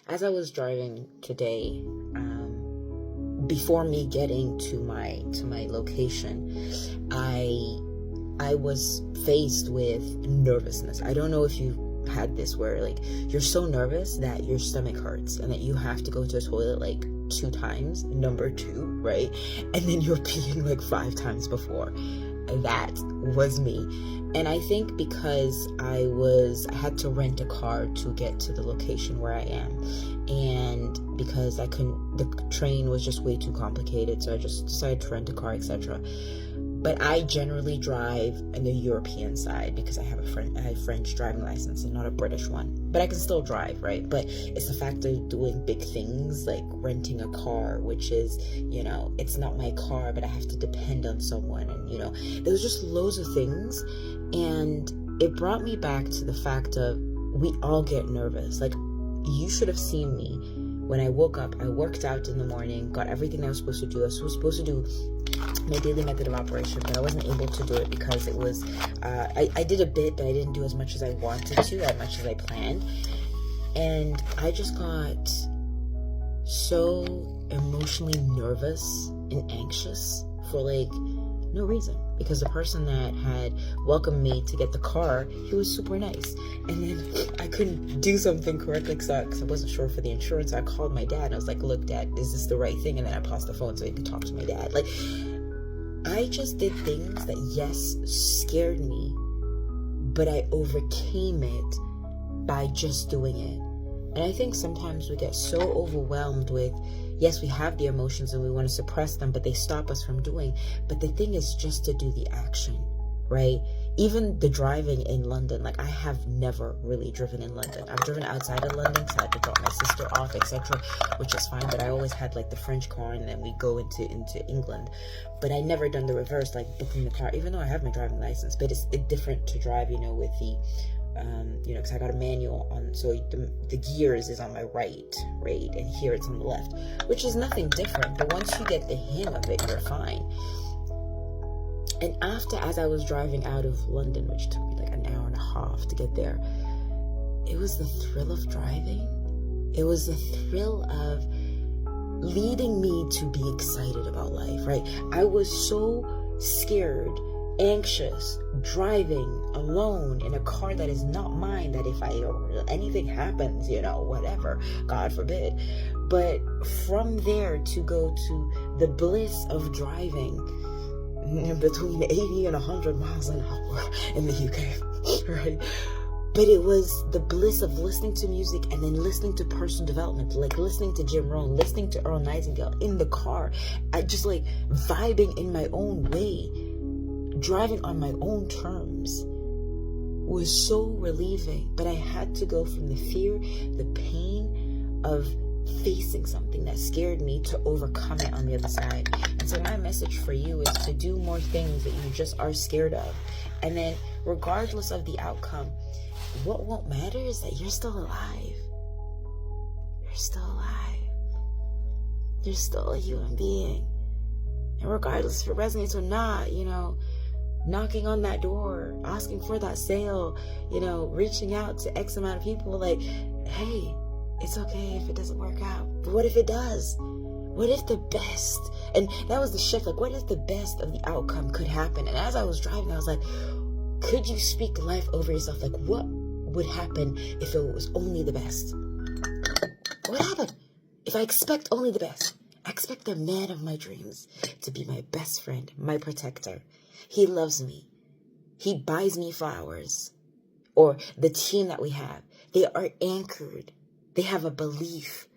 as I was driving today, before me getting to my location, I was faced with nervousness. I don't know if you had this where like you're so nervous that your stomach hurts and that you have to go to the toilet like 2 times, number 2, right? And then you're peeing like 5 times before. That was me. And I think because I had to rent a car to get to the location where I am, and because the train was just way too complicated, so I just decided to rent a car, etc. But I generally drive on the European side because I have a French driving license and not a British one. But I can still drive, right? But it's the fact of doing big things like renting a car, which is, it's not my car, but I have to depend on someone. And, there was just loads of things. And it brought me back to the fact of we all get nervous. Like, you should have seen me when I woke up. I worked out in the morning, got everything I was supposed to do. I was supposed to do my daily method of operation, but I wasn't able to do it because it was I did a bit, but I didn't do as much as I wanted to, as much as I planned. And I just got so emotionally nervous and anxious for like no reason, because the person that had welcomed me to get the car, he was super nice, and then I couldn't do something correctly because I wasn't sure for the insurance. I called my dad and I was like, look, Dad, is this the right thing? And then I paused the phone so he could talk to my dad. Like, I just did things that, yes, scared me, but I overcame it by just doing it. And I think sometimes we get so overwhelmed with, yes, we have the emotions and we want to suppress them, but they stop us from doing. But the thing is just to do the action, right? Even the driving in London, like I have never really driven in London. I've driven outside of London because I had to drop my sister off, etc., which is fine. But I always had like the French car and then we go into England. But I never done the reverse, like booking the car, even though I have my driving license. But it's different to drive, with the because I got a manual on, so the gears is on my right, and here it's on the left, which is nothing different, but once you get the hang of it, you're fine. And as I was driving out of London, which took me like an hour and a half to get there, it was the thrill of driving. It was the thrill of leading me to be excited about life, right? I was so scared, anxious, driving alone in a car that is not mine, that if anything happens, whatever, God forbid. But from there to go to the bliss of driving between 80 and 100 miles an hour in the UK, right? But it was the bliss of listening to music and then listening to personal development, like listening to Jim Rohn, listening to Earl Nightingale in the car. I just like vibing in my own way. Driving on my own terms was so relieving, but I had to go from the fear, the pain of facing something that scared me to overcome it on the other side. And so my message for you is to do more things that you just are scared of. And then regardless of the outcome, what won't matter is that you're still alive. You're still alive. You're still a human being. And regardless if it resonates or not, knocking on that door, asking for that sale, reaching out to X amount of people, like, hey, it's okay if it doesn't work out. But what if it does? What if the best? And that was the shift. Like, what if the best of the outcome could happen? And as I was driving, I was like, could you speak life over yourself? Like, what would happen if it was only the best? What would happen if I expect only the best? I expect the man of my dreams to be my best friend, my protector. He loves me. He buys me flowers. Or the team that we have, they are anchored. They have a belief.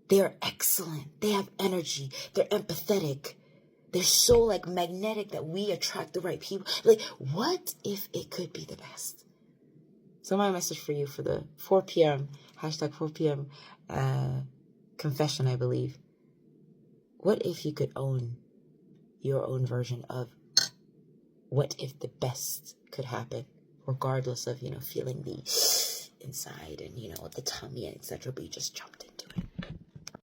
They are excellent. They have energy. They're empathetic. They're so like magnetic that we attract the right people. Like, what if it could be the best? So my message for you for the 4 p.m., hashtag 4 p.m. Confession, I believe. What if you could own your own version of what if the best could happen, regardless of, feeling the inside and, the tummy, etc., but you just jumped into it.